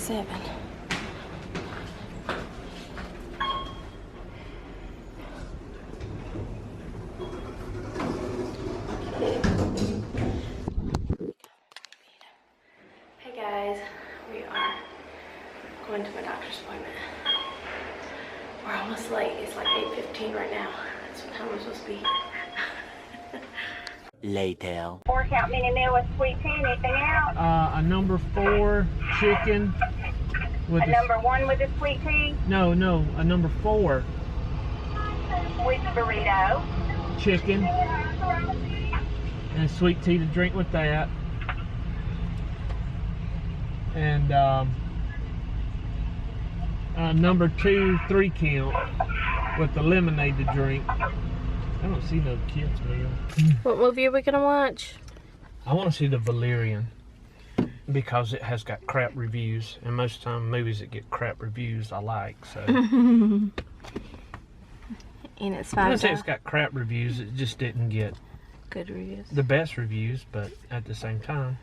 7. Hey guys, we are going to my doctor's appointment. We're almost late. It's like 8:15 right now. That's what time we're supposed to be. Later. 4-count mini meal with sweet tea. Anything else? A number 4 chicken with A number 1 with the sweet tea. No, a number 4 With burrito. chicken and sweet tea to drink with that, and number 2 3-count with the lemonade to drink. I don't see no kids meal. What movie are we gonna watch? I want to see the Valerian because it has got crap reviews, and most time movies that get crap reviews I like. So And it's I don't $5. say it's got crap reviews. It just didn't get Good reviews. the best reviews, but at the same time,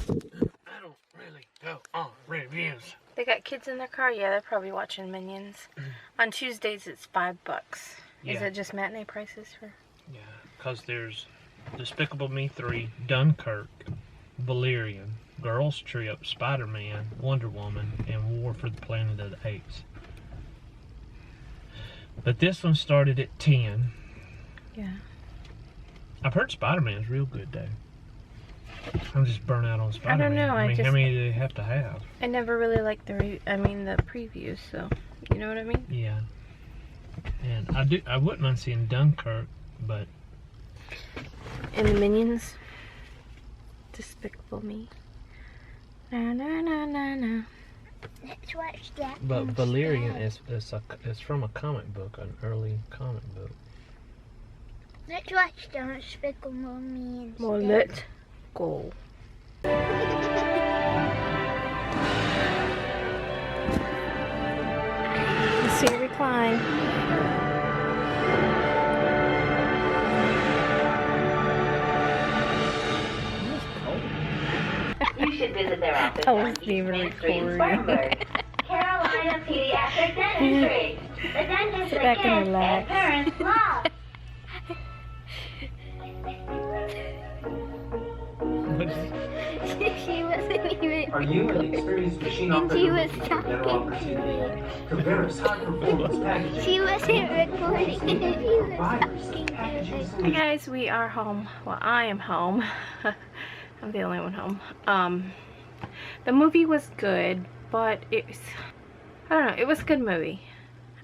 I don't really go on reviews. They got kids in their car? Yeah, they're probably watching Minions. On Tuesdays, it's $5. Is Yeah. it just matinee prices for? Yeah, because there's Despicable Me 3, Dunkirk, Valerian, Girls Trip, Spider-Man, Wonder Woman, and War for the Planet of the Apes. But this one started at 10. Yeah. I've heard Spider-Man's real good though. I'm just burnt out on Spider-Man. know, I mean, I how many do they have to have? I never really liked the previews, so you know what I mean? Yeah. And I wouldn't mind seeing Dunkirk, but And the Minions. Despicable Me. Na na na na na. Let's watch that. but Valerian is from a comic book, an early comic book. Let's watch Despicable Me instead. Well, let's go. The seat recline. You should visit their office I on wasn't East even Main Street in recording. Spartanburg. Carolina Pediatric Dentistry. The dentist Sit that back and kids relax. and parents love. She wasn't even. Are you an experienced machine And operator she was looking for better talking to opportunity? Converse high-performance packaging. She wasn't recording. She was Providers talking of to packaging me. Hi solutions. guys, we are home. Well, I am home. I'm the only one home. The movie was good, but I don't know, it was a good movie.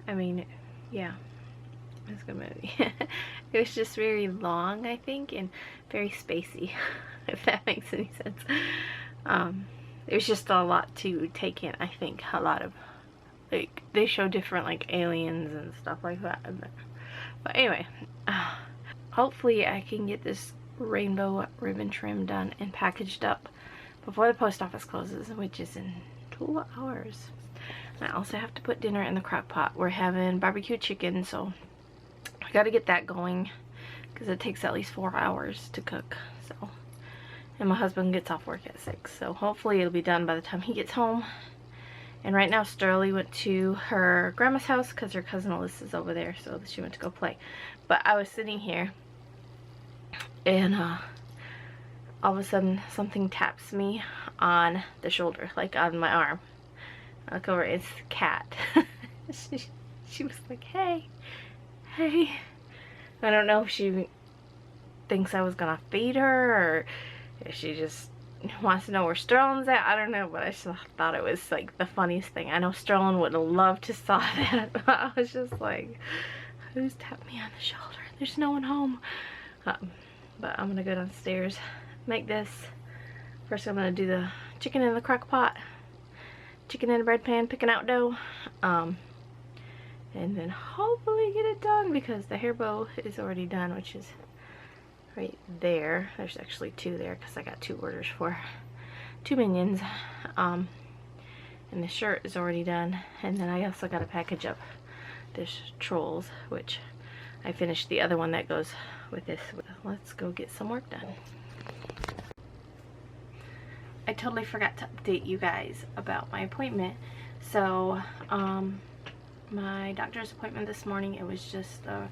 I mean, yeah, it was a good movie. It was just very long, I think, and very spacey, if that makes any sense. It was just a lot to take in, I think. A lot of, like, they show different, like, aliens and stuff like that. But anyway, hopefully I can get this rainbow ribbon trim done and packaged up before the post office closes, which is in 2 hours. I also have to put dinner in the crock pot. We're having barbecue chicken, so I gotta get that going because it takes at least 4 hours to cook. So, and my husband gets off work at 6, so hopefully it'll be done by the time he gets home. And right now Sterling went to her grandma's house because her cousin Alyssa's over there, so she went to go play. But I was sitting here and all of a sudden something taps me on the shoulder, like on my arm. I look over, it's Cat. she was like, hey. I don't know if she thinks I was gonna feed her or if she just wants to know where Sterling's at. I don't know, but I just thought it was like the funniest thing. I know Sterling would have loved to saw that, but I was just like, who's tapped me on the shoulder? There's no one home. But I'm gonna go downstairs, make this. First I'm gonna do the chicken in the crock pot, chicken in a bread pan, picking out dough, and then hopefully get it done because the hair bow is already done, which is right there. There's actually 2 there because I got 2 orders for 2 Minions. And the shirt is already done, and then I also got to package up this Trolls, which I finished the other one that goes with this. Let's go get some work done. I totally forgot to update you guys about my appointment. So my doctor's appointment this morning, it was just I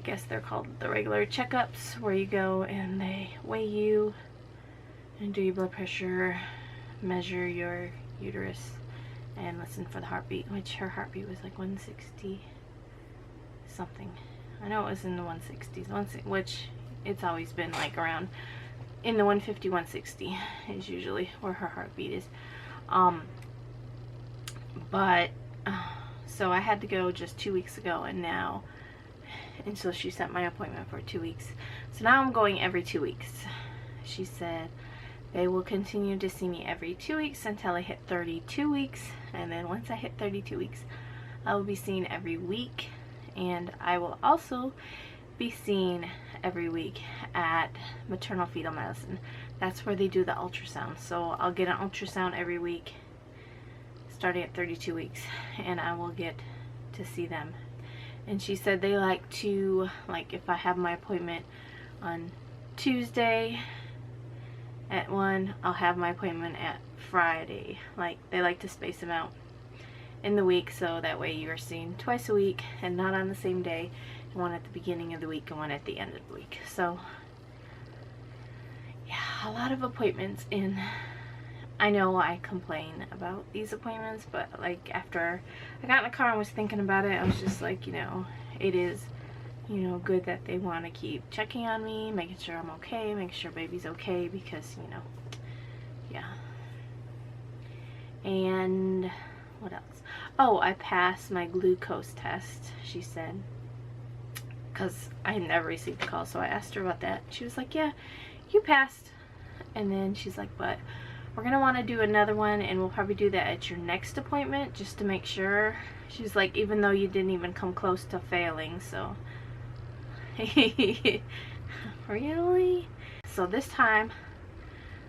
guess they're called the regular checkups, where you go and they weigh you and do your blood pressure, measure your uterus, and listen for the heartbeat, which her heartbeat was like 160 something. I know it was in the 160s, which it's always been like around in the 150, 160 is usually where her heartbeat is. So I had to go just 2 weeks ago, and so she set my appointment for 2 weeks. So now I'm going every 2 weeks. She said they will continue to see me every 2 weeks until I hit 32 weeks, and then once I hit 32 weeks, I will be seen every week, and I will also be seen every week at maternal fetal medicine. That's where they do the ultrasound. So I'll get an ultrasound every week starting at 32 weeks, and I will get to see them. And she said they like to, like, if I have my appointment on Tuesday at 1, I'll have my appointment at Friday. Like, they like to space them out in the week, so that way you are seen twice a week and not on the same day. One at the beginning of the week and one at the end of the week. So yeah, a lot of appointments. And I know I complain about these appointments, but like after I got in the car and was thinking about it, I was just like, you know, it is, you know, good that they want to keep checking on me, making sure I'm okay, making sure baby's okay, because, you know, yeah. And what else? Oh, I passed my glucose test, she said, because I had never received a call. So I asked her about that. She was like, yeah, you passed. And then she's like, but we're gonna want to do another one, and we'll probably do that at your next appointment just to make sure. She's like, even though you didn't even come close to failing. So really? So this time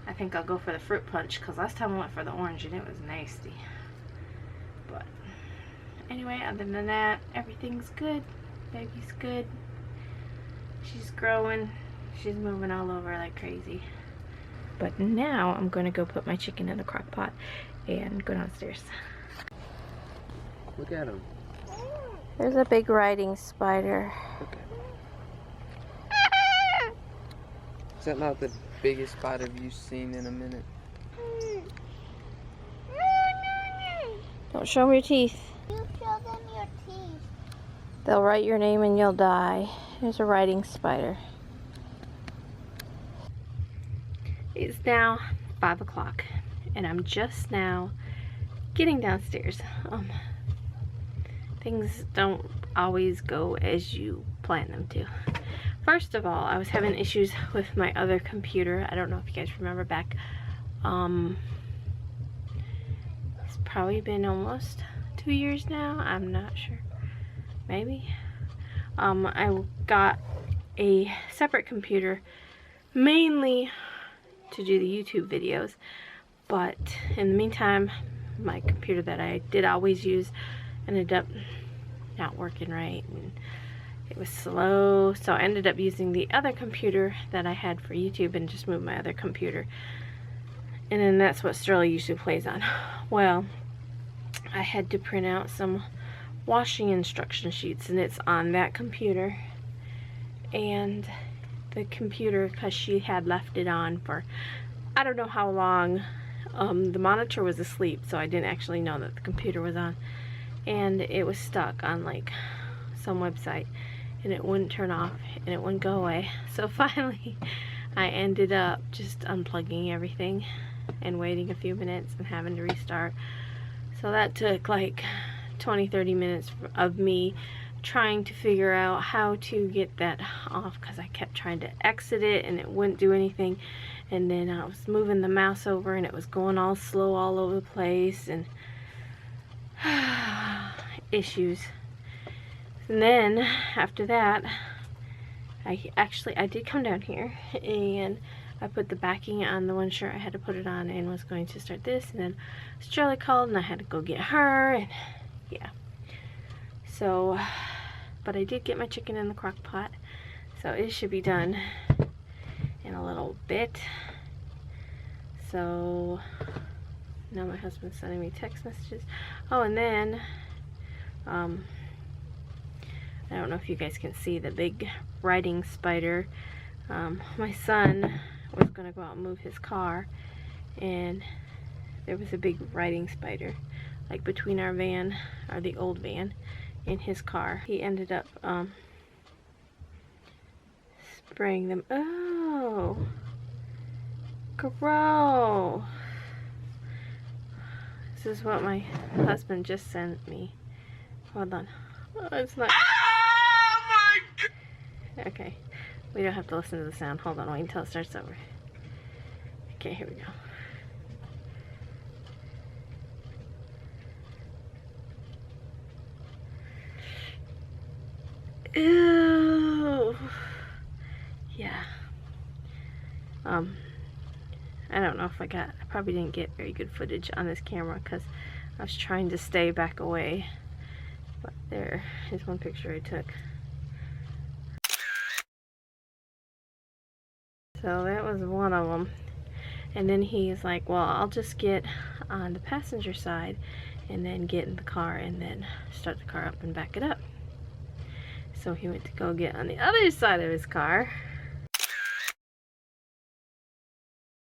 I think I'll go for the fruit punch, because last time I went for the orange and it was nasty. But anyway, other than that, everything's good. Baby's good. She's growing. She's moving all over like crazy. But now I'm going to go put my chicken in the crock pot and go downstairs. Look at him. There's a big riding spider. Is that not the biggest spider you've seen in a minute? Don't show them your teeth. You show them your teeth. They'll write your name and you'll die. There's a riding spider. It's now 5 o'clock and I'm just now getting downstairs. Things don't always go as you plan them to. First of all, I was having issues with my other computer. I don't know if you guys remember back. It's probably been almost 2 years now. I'm not sure. Maybe. I got a separate computer mainly to do the YouTube videos, but in the meantime my computer that I did always use ended up not working right, and it was slow, so I ended up using the other computer that I had for YouTube and just moved my other computer, and then that's what Sterling usually plays on. Well, I had to print out some washing instruction sheets, and it's on that computer. And the computer, because she had left it on for I don't know how long, the monitor was asleep, so I didn't actually know that the computer was on, and it was stuck on like some website, and it wouldn't turn off and it wouldn't go away. So finally I ended up just unplugging everything and waiting a few minutes and having to restart. So that took like 20-30 minutes of me trying to figure out how to get that off, because I kept trying to exit it and it wouldn't do anything, and then I was moving the mouse over and it was going all slow all over the place, and issues. And then after that I did come down here and I put the backing on the one shirt. I had to put it on and was going to start this, and then Charlie called and I had to go get her, and yeah. So, but I did get my chicken in the crock pot, so it should be done in a little bit. So now my husband's sending me text messages. Oh, and then I don't know if you guys can see the big riding spider. My son was gonna go out and move his car, and there was a big riding spider like between our van, or the old van, and his car. He ended up spraying them. Oh, gross. This is what my husband just sent me. Hold on. Oh, it's not. Oh my God. Okay, we don't have to listen to the sound. Hold on, wait until it starts over. Okay, here we go. Ew. Yeah. I don't know if I probably didn't get very good footage on this camera because I was trying to stay back away. But there is one picture I took. So that was one of them. And then he's like, well, I'll just get on the passenger side and then get in the car and then start the car up and back it up. So he went to go get on the other side of his car.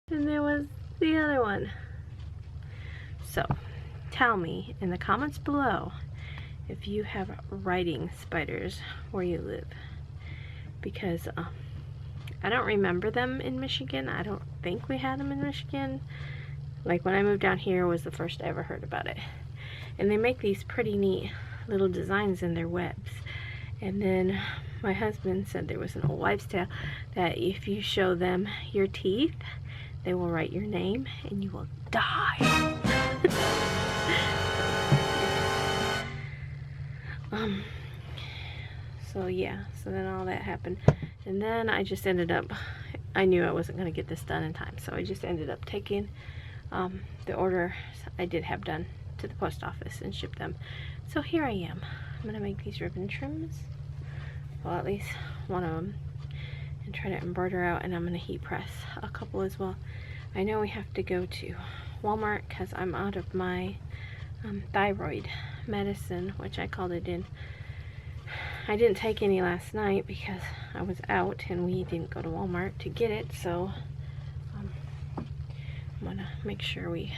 And there was the other one. So tell me in the comments below if you have riding spiders where you live. Because I don't remember them in Michigan. I don't think we had them in Michigan. Like when I moved down here was the first I ever heard about it. And they make these pretty neat little designs in their webs. And then my husband said there was an old wives' tale that if you show them your teeth, they will write your name and you will die. So yeah, so then all that happened. And then I just ended up, I knew I wasn't going to get this done in time, so I just ended up taking the orders I did have done to the post office and ship them. So here I am. I'm going to make these ribbon trims, well at least one of them, and try to embroider out, and I'm going to heat press a couple as well. I know we have to go to Walmart because I'm out of my thyroid medicine, which I called it in. I didn't take any last night because I was out and we didn't go to Walmart to get it, so I'm gonna make sure we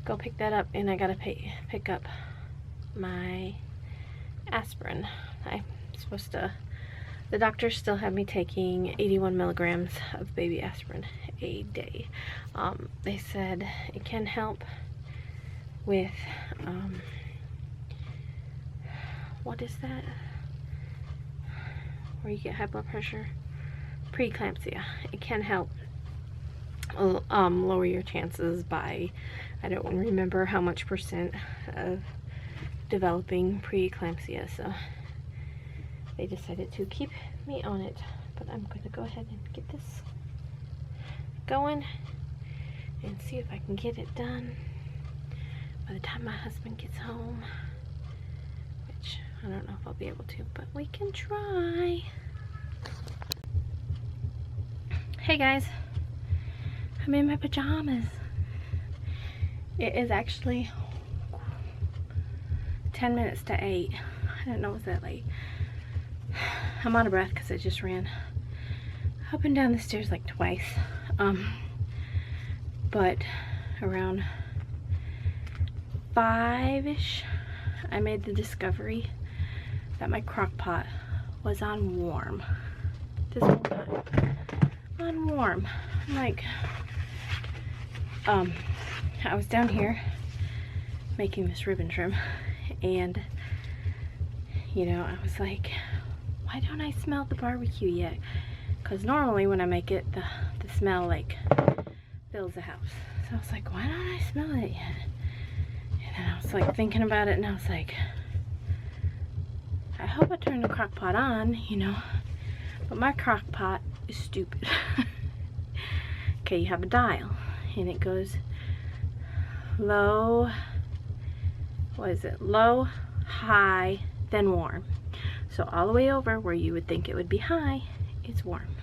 go pick that up. And I gotta pick up my aspirin. I'm supposed to, the doctors still have me taking 81 milligrams of baby aspirin a day. They said it can help with what is that? Where you get high blood pressure? Preeclampsia. It can help lower your chances by, I don't remember how much percent of developing preeclampsia. So they decided to keep me on it, but I'm going to go ahead and get this going and see if I can get it done by the time my husband gets home, which I don't know if I'll be able to, but we can try. Hey guys, I'm in my pajamas. It is actually 10 minutes to 8. I didn't know it was that late. I'm out of breath because I just ran up and down the stairs like twice. But around 5-ish, I made the discovery that my crock pot was on warm this whole time. On warm. I'm like, I was down here making this ribbon trim, and you know, I was like, why don't I smell the barbecue yet? Because normally when I make it, the smell like fills the house. So I was like, why don't I smell it yet? And then I was like thinking about it, and I was like, I hope I turn the crock pot on, you know, but my crock pot is stupid. Okay, you have a dial and it goes low, what is it, low, high, then warm. So all the way over where you would think it would be high, it's warm.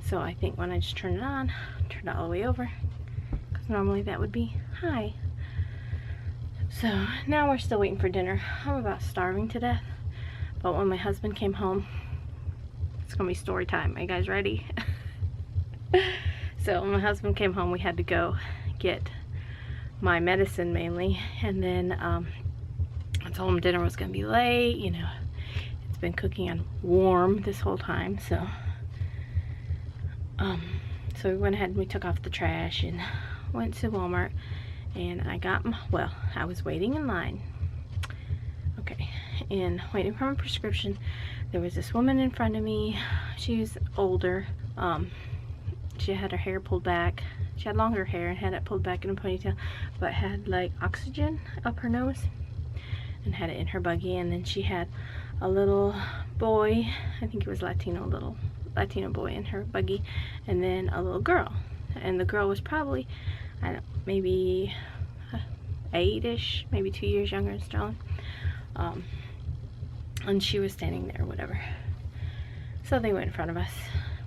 So I think when I just turned it on, turned it all the way over, because normally that would be high. So now we're still waiting for dinner. I'm about starving to death. But when my husband came home, it's gonna be story time. Are you guys ready? So when my husband came home, we had to go get my medicine mainly, and then I told him dinner was gonna be late. You know, it's been cooking on warm this whole time, so so we went ahead and we took off the trash and went to Walmart, and I got my, well, I was waiting in line, okay, and waiting for my prescription. There was this woman in front of me. She was older. She had her hair pulled back. She had longer hair and had it pulled back in a ponytail, but had like oxygen up her nose and had it in her buggy. And then she had a little boy, I think it was little Latino boy in her buggy, and then a little girl. And the girl was probably, I don't know, maybe 8-ish, maybe 2 years younger than Sterling. And she was standing there, whatever. So they went in front of us.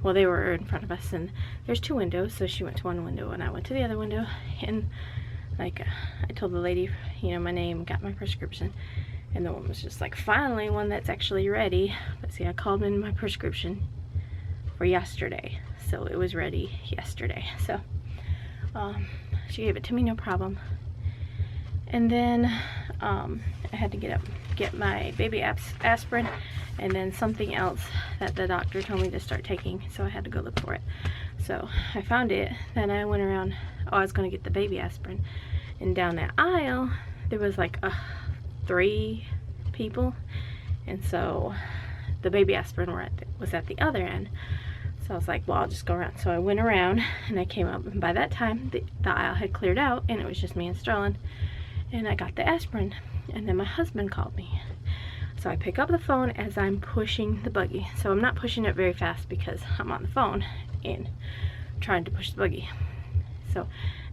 Well, they were in front of us, and there's 2 windows, so she went to one window and I went to the other window, and like I told the lady, you know, my name, got my prescription, and the woman was just like, finally one that's actually ready. But see, I called in my prescription for yesterday, so it was ready yesterday. So she gave it to me, no problem. And then I had to get my baby aspirin, and then something else that the doctor told me to start taking, so I had to go look for it. So I found it, then I went around, I was going to get the baby aspirin, and down that aisle there was like 3 people, and so the baby aspirin was at the other end. So I was like, well, I'll just go around. So I went around and I came up, and by that time the aisle had cleared out and it was just me and Sterling, and I got the aspirin. And then my husband called me. So I pick up the phone as I'm pushing the buggy. So I'm not pushing it very fast because I'm on the phone and trying to push the buggy. So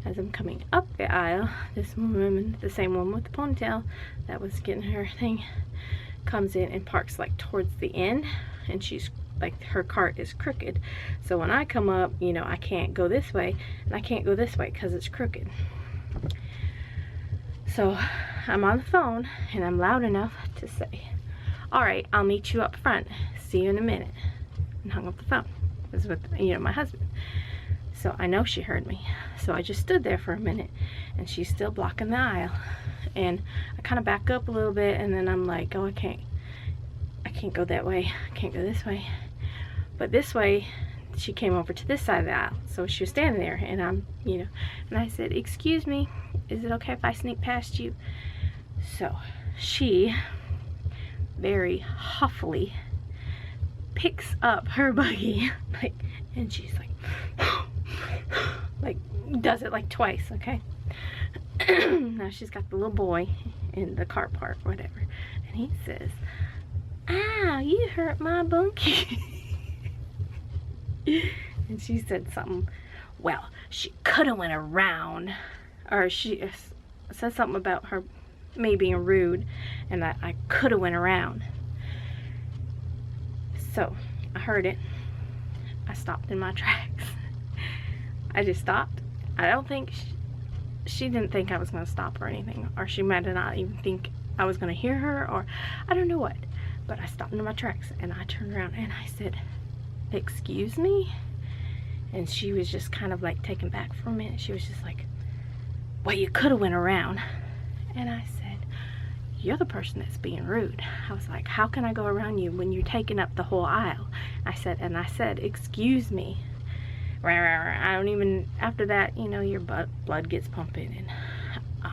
as I'm coming up the aisle, this woman, the same woman with the ponytail that was getting her thing, comes in and parks like towards the end, and she's like, her cart is crooked. So when I come up, you know, I can't go this way and I can't go this way because it's crooked. So I'm on the phone and I'm loud enough to say, all right, I'll meet you up front. See you in a minute. And hung up the phone. It was with, you know, my husband. So I know she heard me. So I just stood there for a minute, and she's still blocking the aisle. And I kind of back up a little bit, and then I'm like, oh, I can't go that way. I can't go this way. But this way, she came over to this side of the aisle. So she was standing there, and I'm, you know, and I said, excuse me, is it okay if I sneak past you? So she very huffily picks up her buggy, like, and she's like does it like twice, okay? Now she's got the little boy in the car park, whatever, and he says, ow, you hurt my bunkie. And she said something, well, she could have went around, or she said something about her, me being rude, and that I could have went around. So I heard it. I stopped in my tracks. I just stopped. I don't think she didn't think I was going to stop or anything, or she might not even think I was going to hear her, or I don't know what. But I stopped in my tracks and I turned around and I said, excuse me? And she was just kind of like taken back for a minute. She was just like, well, you could have went around. And I said, you're the person that's being rude. I was like, how can I go around you when you're taking up the whole aisle? I said, excuse me. I don't even, after that, you know, your blood gets pumping. And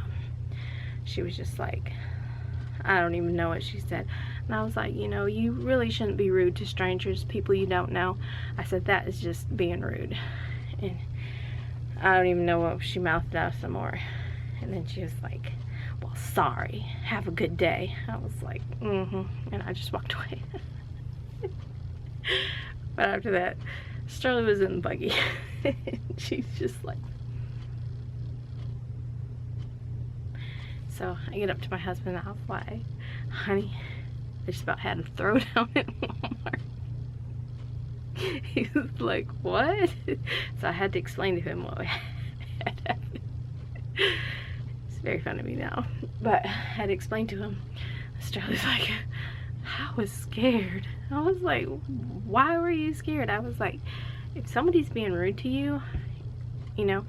she was just like, I don't even know what she said. And I was like, you know, you really shouldn't be rude to strangers, people you don't know. I said, that is just being rude. And I don't even know what she mouthed out some more. And then she was like, well, sorry, have a good day. I was like, and I just walked away. But after that, Sterling was in the buggy. She's just like, so I get up to my husband and I was like, honey, I just about had him throw down at Walmart. He was like, what? So I had to explain to him what had happened. It's very funny to me now. But I had to explain to him. Charlie's like, I was scared. I was like, why were you scared? I was like, if somebody's being rude to you, you know,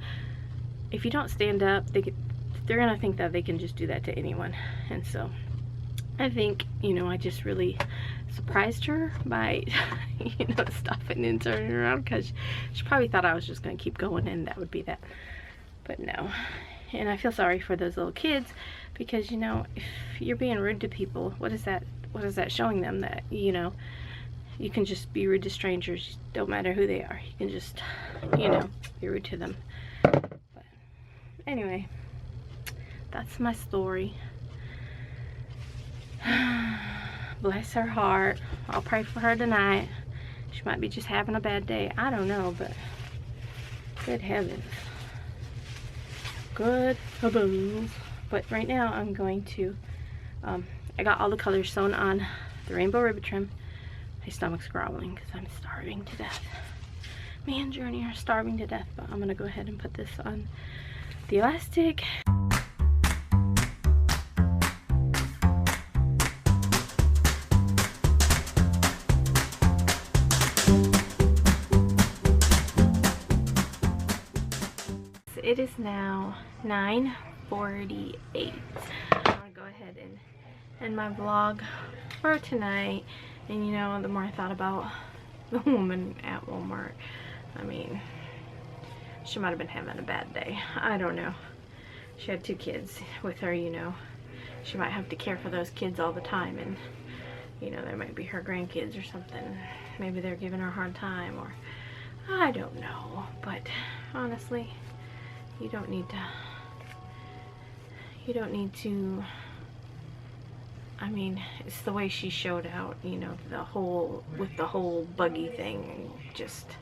if you don't stand up, they're gonna think that they can just do that to anyone. And so I think, you know, I just really surprised her by, you know, stopping and turning around, because she probably thought I was just gonna keep going and that would be that. But no. And I feel sorry for those little kids, because, you know, if you're being rude to people, what is that showing them? That, you know, you can just be rude to strangers, don't matter who they are. You can just, you know, be rude to them. But anyway, that's my story. Bless her heart. I'll pray for her tonight. She might be just having a bad day. I don't know, but good heavens. Good heavens. But right now I'm going to, I got all the colors sewn on the rainbow ribbon trim. My stomach's growling because I'm starving to death. Me and Journey are starving to death, but I'm gonna go ahead and put this on the elastic. It is now 9:48. I'm gonna go ahead and end my vlog for tonight. And you know, the more I thought about the woman at Walmart, I mean, she might have been having a bad day. I don't know. She had 2 kids with her, you know. She might have to care for those kids all the time, and you know, there might be her grandkids or something. Maybe they're giving her a hard time, or I don't know. But honestly, you don't need to, I mean, it's the way she showed out, you know, with the whole buggy thing, just,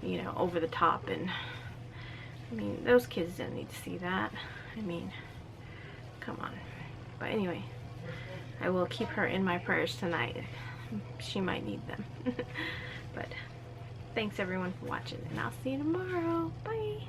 you know, over the top. And I mean, those kids didn't need to see that. I mean, come on. But anyway, I will keep her in my prayers tonight. She might need them. But thanks everyone for watching, and I'll see you tomorrow. Bye.